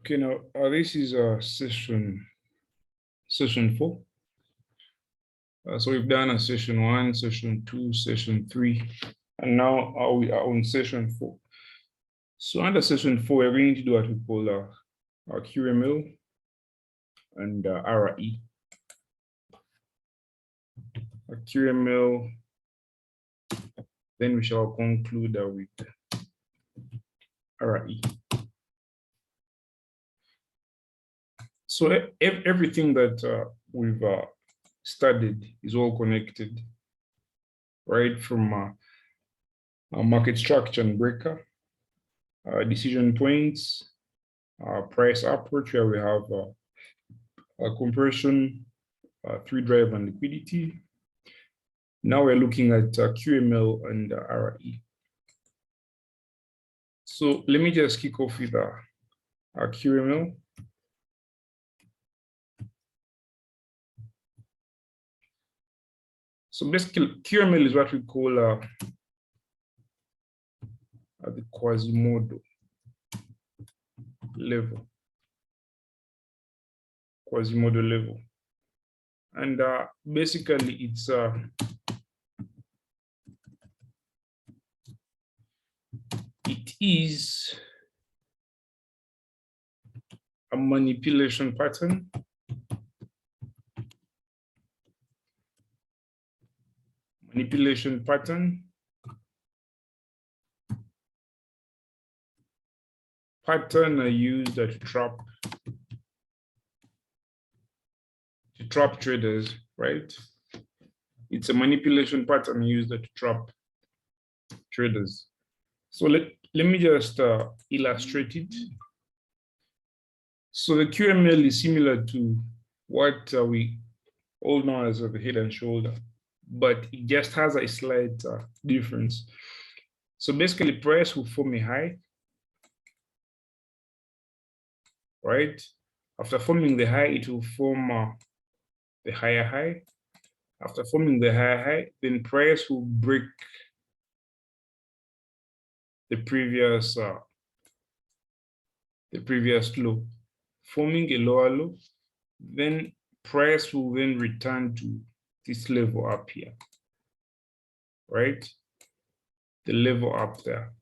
Okay, now this is session 4. So we've done a session 1, session 2, session 3, and now we are on session 4. So under session 4, we're going to do what we call our Qml and Re. Qml, then we shall conclude with Re. So everything that we've studied is all connected, right? From market structure and breaker, decision points, price approach, where we have a compression, 3-drive and liquidity. Now we're looking at Qml and Re. So let me just kick off with our Qml. So basically, Qml is what we call at the Quasimodo level. Quasimodo level. And basically, it's it is a manipulation pattern are used to trap traders, right? It's a manipulation pattern used to trap traders. So let me just illustrate it. So the Qml is similar to what we all know as the head and shoulder, but it just has a slight difference. So basically, price will form a high, right? After forming the high, it will form the higher high. After forming the higher high, then price will break the previous low, forming a lower low. Then price will then return to this level up here, right? The level up there.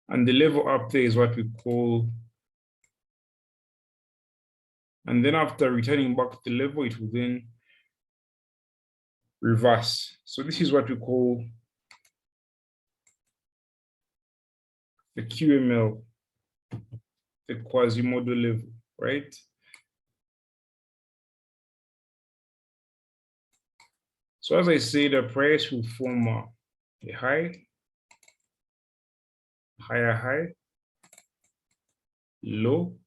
And the level up there is what we call, and then after returning back to the level, it will then reverse. So this is what we call the Qml, the Quasimodo level, right? So as I say, the price will form a high, higher high, low,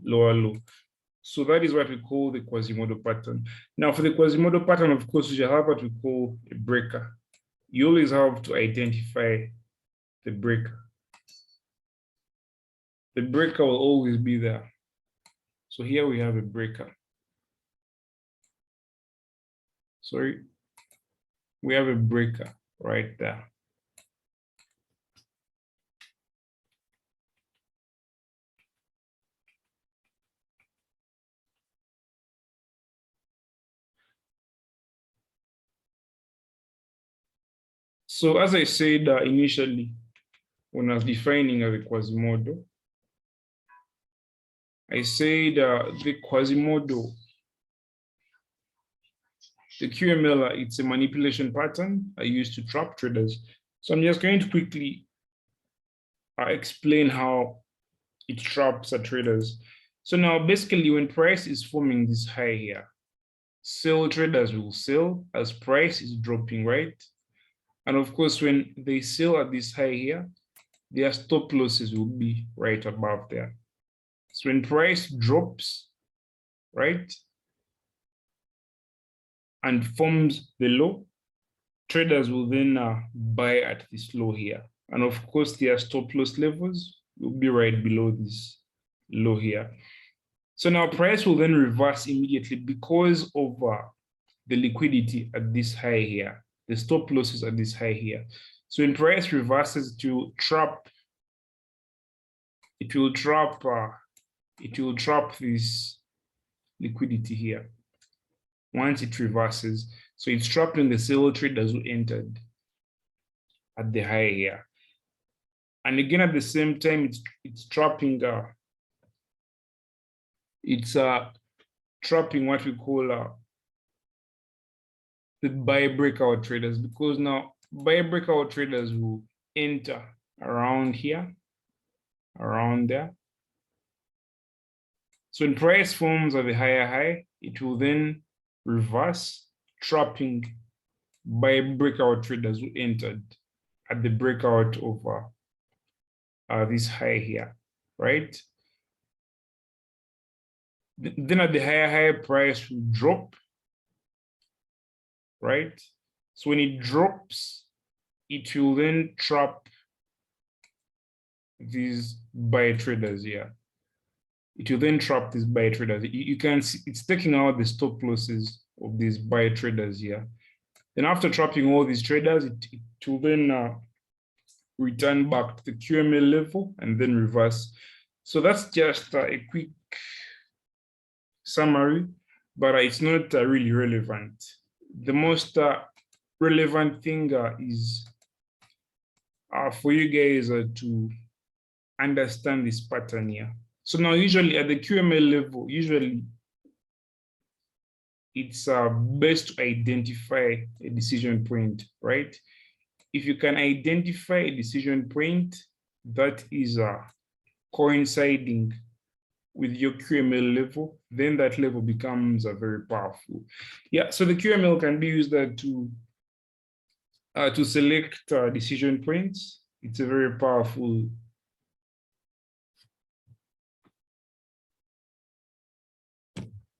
lower low. So that is what we call the Quasimodo pattern. Now for the Quasimodo pattern, of course, we shall have what we call a breaker. You always have to identify the breaker. The breaker will always be there. So here we have a breaker. Sorry, we have a breaker right there. So as I said initially, when I was defining the Quasimodo, I said the Quasimodo, the Qml, it's a manipulation pattern I use to trap traders. So I'm just going to quickly explain how it traps traders. So now basically when price is forming this high here, sell traders will sell as price is dropping, right? And of course, when they sell at this high here, their stop losses will be right above there. So when price drops, right, and forms the low, traders will then buy at this low here. And of course, their stop loss levels will be right below this low here. So now price will then reverse immediately because of the liquidity at this high here, the stop losses at this high here. So when price reverses to trap it will trap this liquidity here once it reverses. So it's trapping the sell traders who entered at the high here. And again, at the same time, it's trapping trapping what we call the buy breakout traders, because now buy breakout traders will enter around here, around there. So when price forms of a higher high, it will then reverse, trapping buy breakout traders who entered at the breakout of this high here, right? Then at the higher price will drop, right? So when it drops, it will then trap these buy traders here. It will then trap these buy traders. You can see it's taking out the stop losses of these buy traders here. Then after trapping all these traders, it will then return back to the QML level and then reverse. So that's just a quick summary, but it's not really relevant. The most relevant thing is for you guys to understand this pattern here. So now usually at the QML level, usually it's best to identify a decision point, right? If you can identify a decision point that is coinciding with your QML level, then that level becomes very powerful. Yeah, so the QML can be used to select decision points. It's a very powerful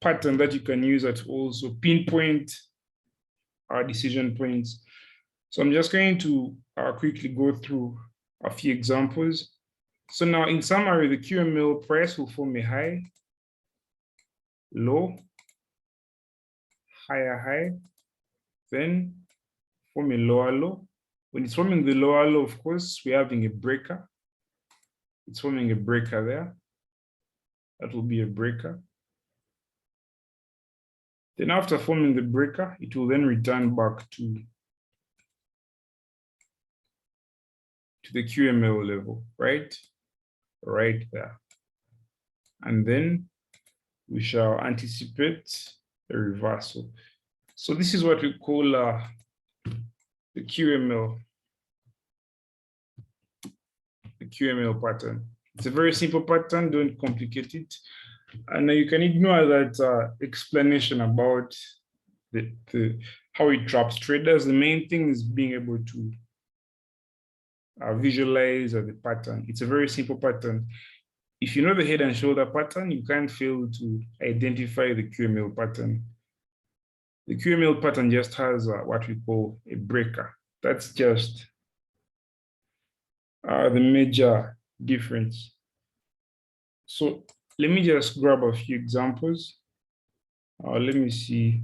pattern that you can use to also pinpoint decision points. So I'm just going to quickly go through a few examples. So now in summary, the QML price will form a high, low, higher high, then form a lower low. When it's forming the lower low, of course, we're having a breaker. It's forming a breaker there. That will be a breaker. Then after forming the breaker, it will then return back to the QML level, right? Right there. And then we shall anticipate a reversal. So this is what we call the QML pattern. It's a very simple pattern, don't complicate it. And you can ignore that explanation about how it traps traders. The main thing is being able to visualize the pattern. It's a very simple pattern. If you know the head and shoulder pattern, you can't fail to identify the QML pattern. The QML pattern just has what we call a breaker. That's just the major difference. So let me just grab a few examples. Let me see.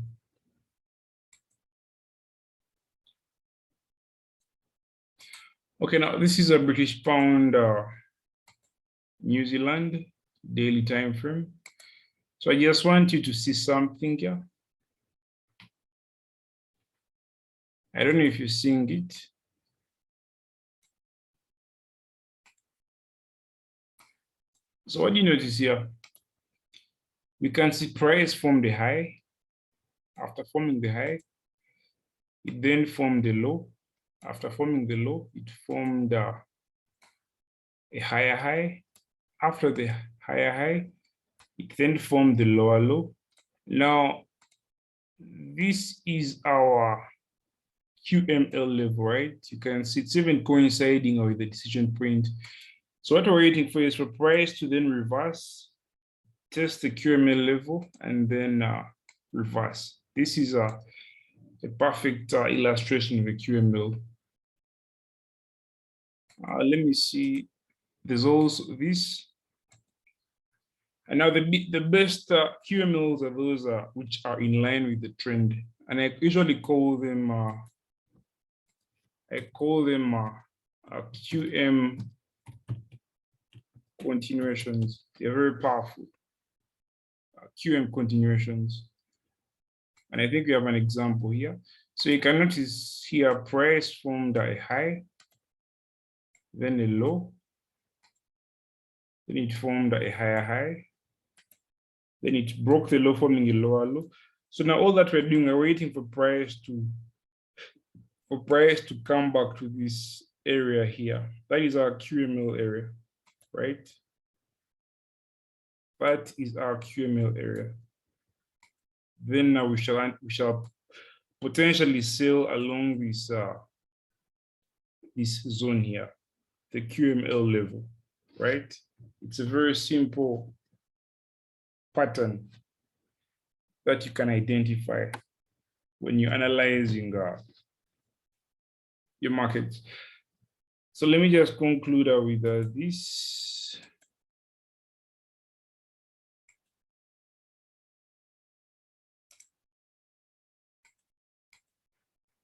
Okay, now this is a British pound, New Zealand daily time frame. So I just want you to see something here. I don't know if you're seeing it. So what do you notice here? We can see price form the high. After forming the high, it then formed the low. After forming the low, it formed a higher high. After the higher high, it then formed the lower low. Now, this is our QML level, right? You can see it's even coinciding with the decision point. So what we're waiting for is for price to then reverse, test the QML level, and then reverse. This is a perfect illustration of a QML. Let me see. There's also this. And now the best QMLs are those which are in line with the trend. And I usually call them QM continuations. They're very powerful. QM continuations. And I think we have an example here. So you can notice here, price formed a high, then a low, then it formed a higher high, then it broke the low, forming a lower low. So now all that we're doing, we're waiting for price to come back to this area here. That is our QML area, right? That is our QML area. Then now we shall potentially sail along this this zone here, the QML level, right? It's a very simple pattern that you can identify when you're analyzing your markets. So let me just conclude with this.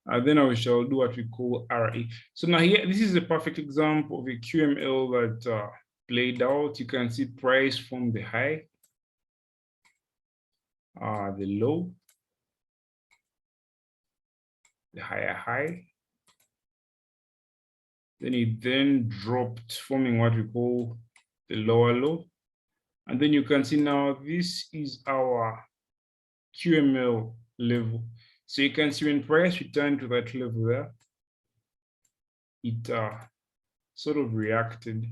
And then I shall do what we call RE. So now here, this is a perfect example of a QML that played out. You can see price from the high, the low, the higher high. Then it then dropped, forming what we call the lower low. And then you can see now this is our QML level. So you can see when price returned to that level there, it sort of reacted,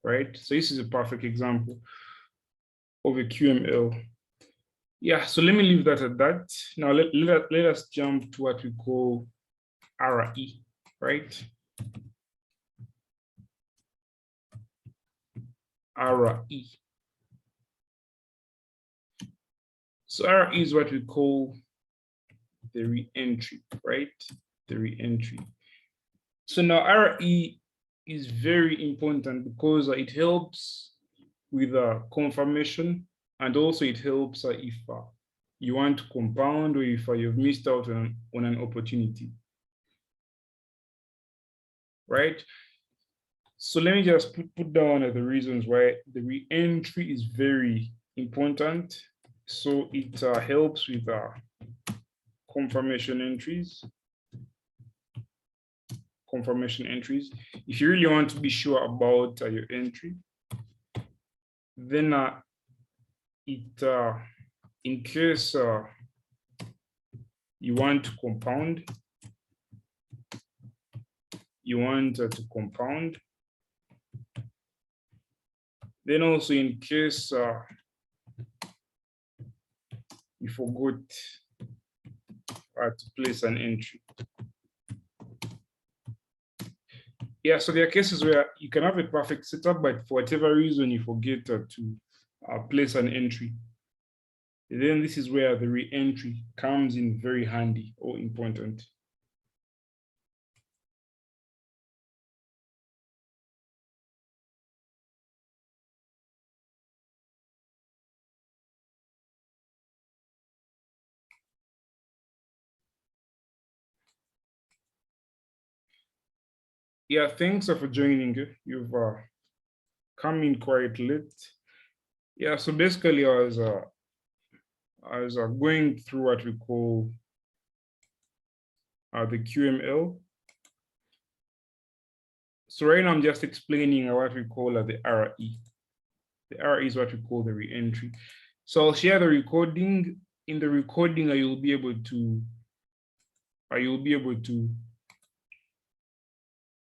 right? So this is a perfect example of a QML. Yeah, so let me leave that at that. Now let us jump to what we call RE, right? RE. So RE is what we call the re-entry, right? The re-entry. So now RE is very important because it helps with confirmation, and also it helps if you want to compound or if you've missed out on an opportunity, right? So let me just put down the reasons why the re-entry is very important. So it helps with confirmation entries. If you really want to be sure about your entry, then in case you want to compound, then also in case you forgot to place an entry. Yeah, so there are cases where you can have a perfect setup, but for whatever reason you forget to place an entry. And then this is where the re-entry comes in very handy or important. Yeah, thanks for joining. You've come in quite late. Yeah, so basically I was going through what we call the QML. So right now I'm just explaining what we call the RE. The RE is what we call the re-entry. So I'll share the recording. In the recording, you'll be able to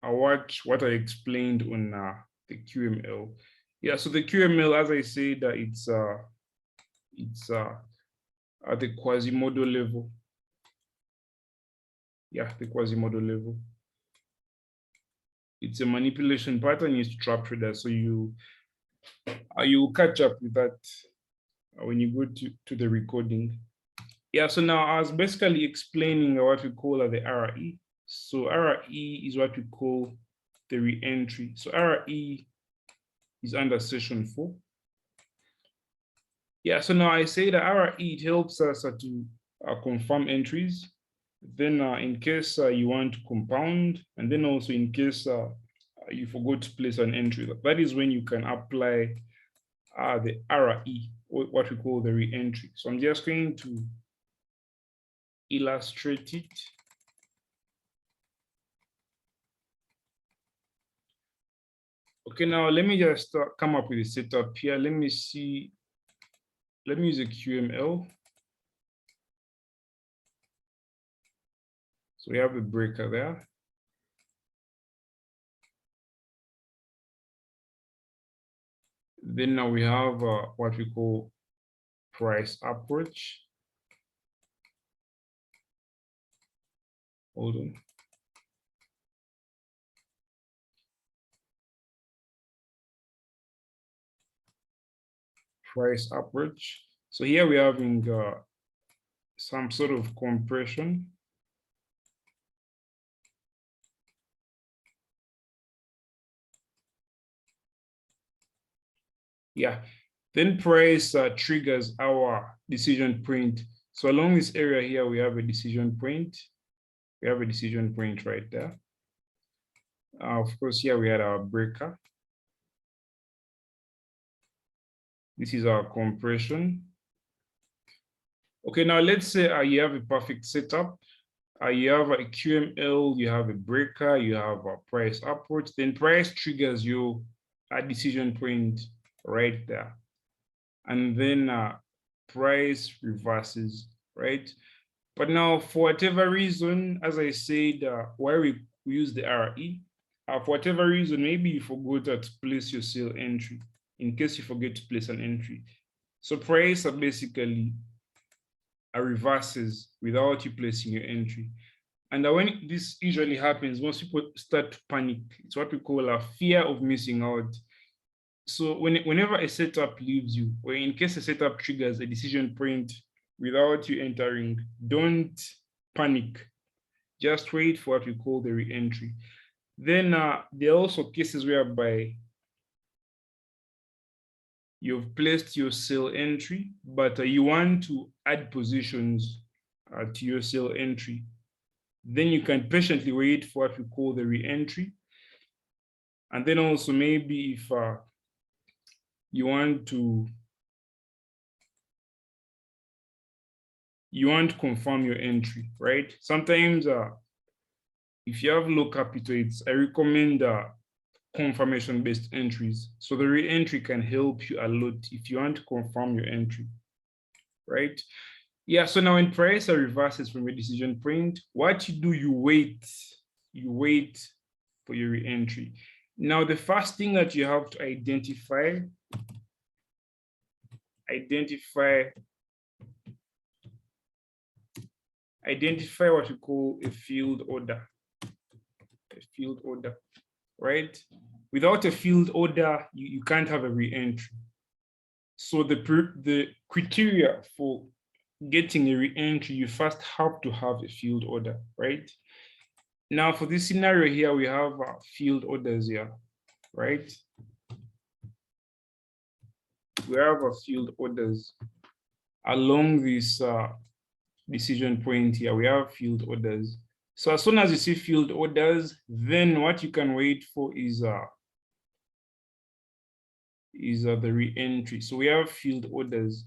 watch what I explained on the QML. Yeah, so the QML, as I said, it's at the Quasimodo level. Yeah, the Quasimodo level. It's a manipulation pattern used to trap traders. So you catch up with that when you go to the recording. Yeah, so now I was basically explaining what we call the RE. So RE is what we call the re-entry. So RE is under session 4. Yeah, so now I say that RE, it helps us to confirm entries. Then in case you want to compound, and then also in case you forgot to place an entry. That is when you can apply the RE, what we call the re-entry. So I'm just going to illustrate it. Okay, now let me just come up with a setup here. Let me see. Let me use a QML. So we have a breaker there. Then now we have what we call price approach. Hold on. Price approach. So here we're having some sort of compression. Yeah, then price triggers our decision point. So along this area here, we have a decision point. We have a decision point right there. Of course, here we had our breaker. This is our compression. Okay, now let's say you have a perfect setup. You have a QML, you have a breaker, you have a price approach, then price triggers you a decision point right there. And then price reverses, right? But now for whatever reason, as I said, why we use the RE, for whatever reason, maybe you forgot to place your sale entry in case you forget to place an entry. So price are basically reverses without you placing your entry. And when this usually happens, most people start to panic. It's what we call a fear of missing out. So whenever a setup leaves you, or in case a setup triggers a decision point without you entering, don't panic. Just wait for what we call the re-entry. Then there are also cases whereby you've placed your sale entry, but you want to add positions to your sale entry. Then you can patiently wait for what we call the re-entry. And then also maybe if you want to confirm your entry, right? Sometimes if you have low capital, I recommend confirmation-based entries. So the re-entry can help you a lot if you want to confirm your entry, right? Yeah, so now when price reverses from your decision point, what you do, you wait for your re-entry. Now, the first thing that you have to identify what we call a field order. Right? Without a field order, you can't have a re-entry. So the criteria for getting a re-entry, you first have to have a field order, right? Now for this scenario here, we have field orders here, right? We have a field orders along this decision point here. We have field orders. So as soon as you see field orders, then what you can wait for is the re-entry. So we have field orders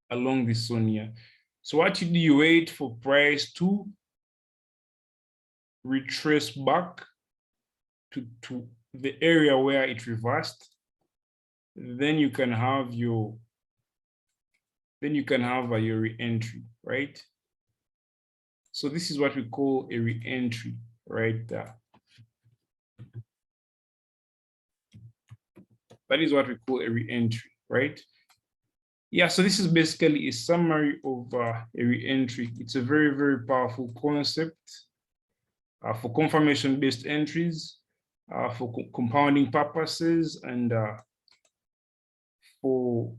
along this zone here. So what you do, you wait for price to retrace back to the area where it reversed. Then you can have your re-entry, right? So this is what we call a re-entry right there. That is what we call a re-entry, right? Yeah, so this is basically a summary of a re-entry. It's a very, very powerful concept for confirmation-based entries, for compounding purposes, and for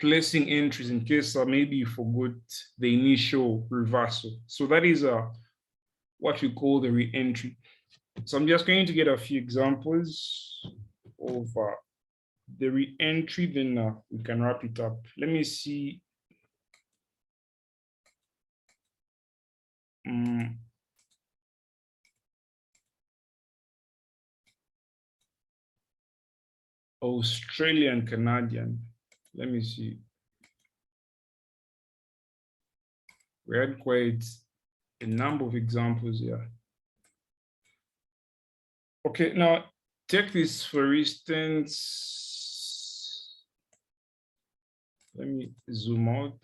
placing entries in case maybe you forgot the initial reversal. So that is what we call the re-entry. So I'm just going to get a few examples of the re-entry, then we can wrap it up. Let me see. Australian, Canadian. Let me see. We had quite a number of examples here. Okay, now take this for instance. Let me zoom out.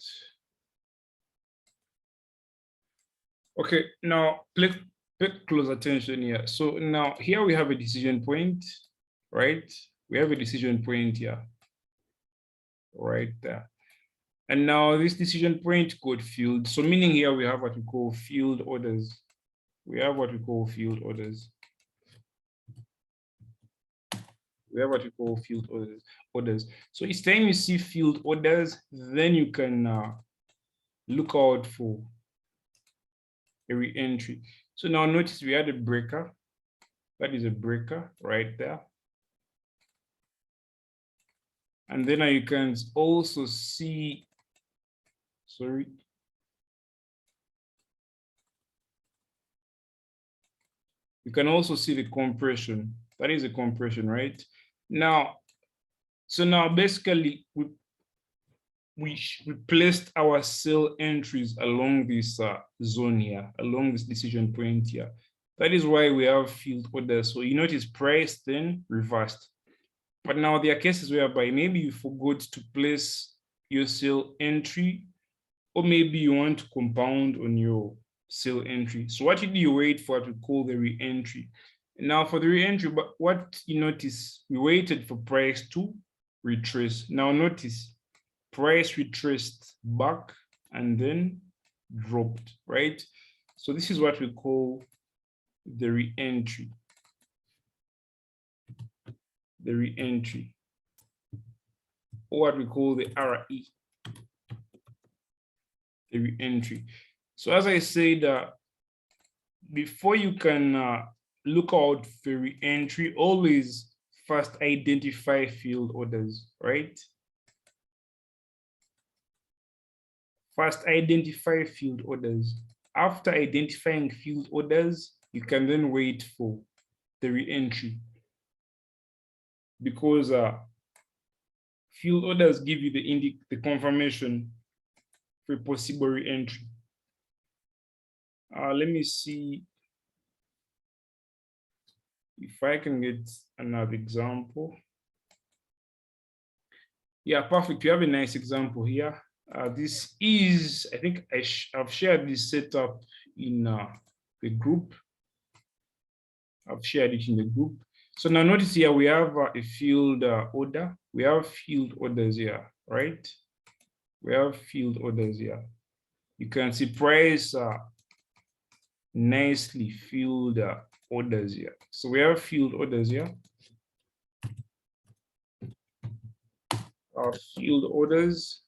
Okay, now pay close attention here. So now here we have a decision point, right? We have a decision point here, right there. And now this decision point code field. So meaning here we have what we call field orders. We have what we call field orders. We have what we call field orders. So each time you see field orders, then you can look out for a re-entry. So now notice we had a breaker. That is a breaker right there. And then you can also see, sorry. You can also see the compression. That is a compression, right? Now, so now basically we placed our cell entries along this zone here, along this decision point here. That is why we have field orders. So you notice price, then reversed. But now there are cases whereby maybe you forgot to place your cell entry, or maybe you want to compound on your cell entry. So what you do, you wait for what we call the re-entry. Now for the re-entry, but what you notice, we waited for price to retrace. Now notice, price retraced back and then dropped, right? So this is what we call the re-entry. The re-entry, or what we call the RE, the re-entry. So as I said, before you can look out for re-entry, always first identify field orders, right? First identify field orders. After identifying field orders, you can then wait for the re-entry, because field orders give you the confirmation for possible re-entry. Let me see if I can get another example. Yeah, perfect. We have a nice example here. This is, I think I've shared this setup in the group. I've shared it in the group. So now notice here we have a field order. We have field orders here, right? We have field orders here. You can see price nicely field orders here. So we have field orders here. Our field orders.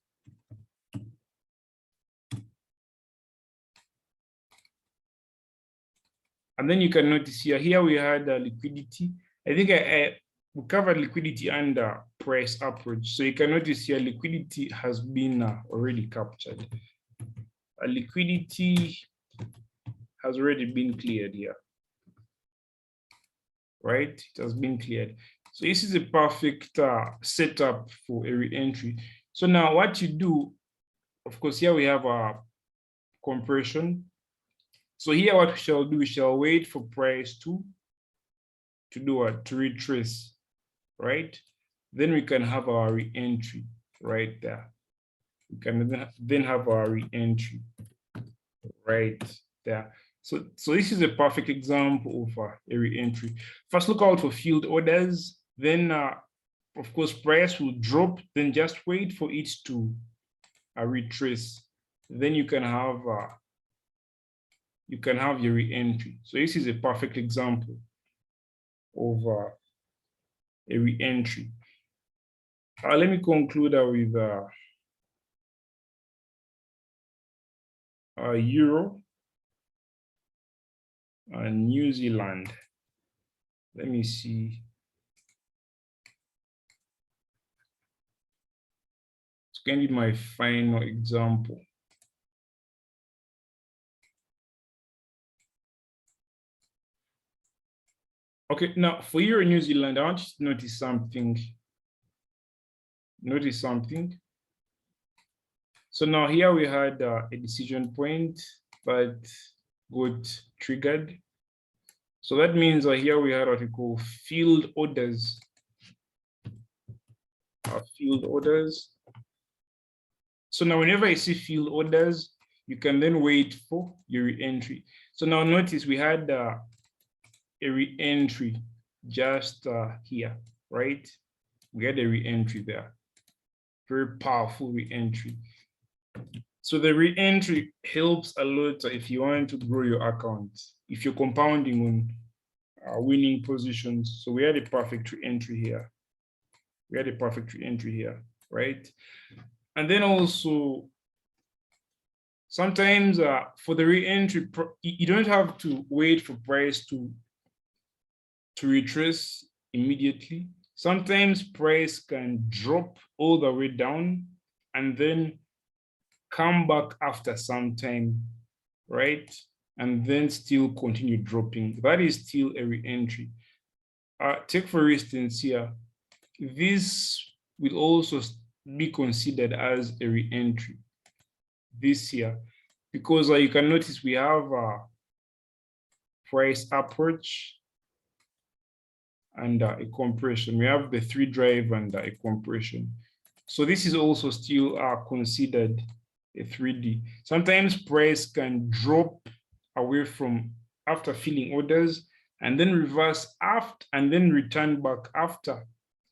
And then you can notice here we had liquidity. I think we covered liquidity under price approach. So you can notice here liquidity has been already captured. Liquidity has already been cleared here, right? It has been cleared. So this is a perfect setup for a re-entry. So now what you do, of course, here we have a compression. So here what we shall do, we shall wait for price to do what? To retrace, right? Then we can have our re-entry right there. We can then have our re-entry right there. So this is a perfect example of a re-entry. First, look out for field orders. Then, of course, price will drop. Then just wait for it to retrace. Then you can have your re-entry. So this is a perfect example of a re-entry. Let me conclude with Euro and New Zealand. Let me see. It's going to be my final example. Okay, now for Euro New Zealand, I want you to notice something. Notice something. So now here we had a decision point that got triggered. So that means here we had what we call field orders. Field orders. So now whenever I see field orders, you can then wait for your re-entry. So now notice we had a re-entry just here, right? We had a re-entry there. Very powerful re-entry. So the re-entry helps a lot if you want to grow your account, if you're compounding on winning positions. So we had a perfect re-entry here. We had a perfect re-entry here, right? And then also, sometimes for the re-entry, you don't have to wait for price to retrace immediately. Sometimes price can drop all the way down and then come back after some time, right? And then still continue dropping. That is still a re-entry. Take for instance here, this will also be considered as a re-entry this year, because you can notice we have a price approach and a compression. We have the 3 drive and a compression. So this is also still considered a 3D. Sometimes price can drop away from after filling orders and then reverse after and then return back after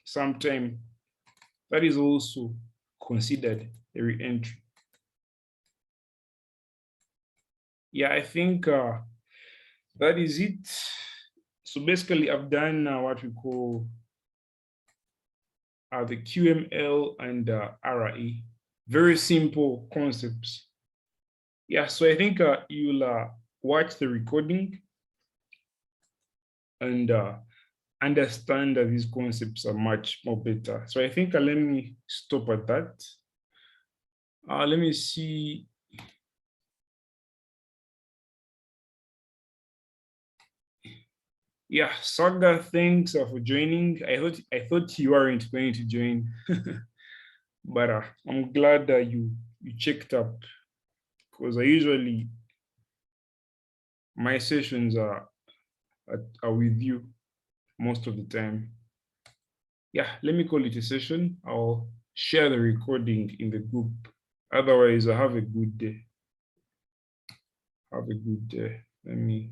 some time. That is also considered a re-entry. Yeah, I think that is it. So basically, I've done what we call the QML and RE. Very simple concepts. Yeah, so I think you'll watch the recording and understand that these concepts are much more better. So I think let me stop at that. Let me see. Yeah, Saga, thanks for joining. I thought you weren't going to join, but I'm glad that you checked up, because my sessions are with you most of the time. Yeah, let me call it a session. I'll share the recording in the group. Otherwise, have a good day. Have a good day. Let me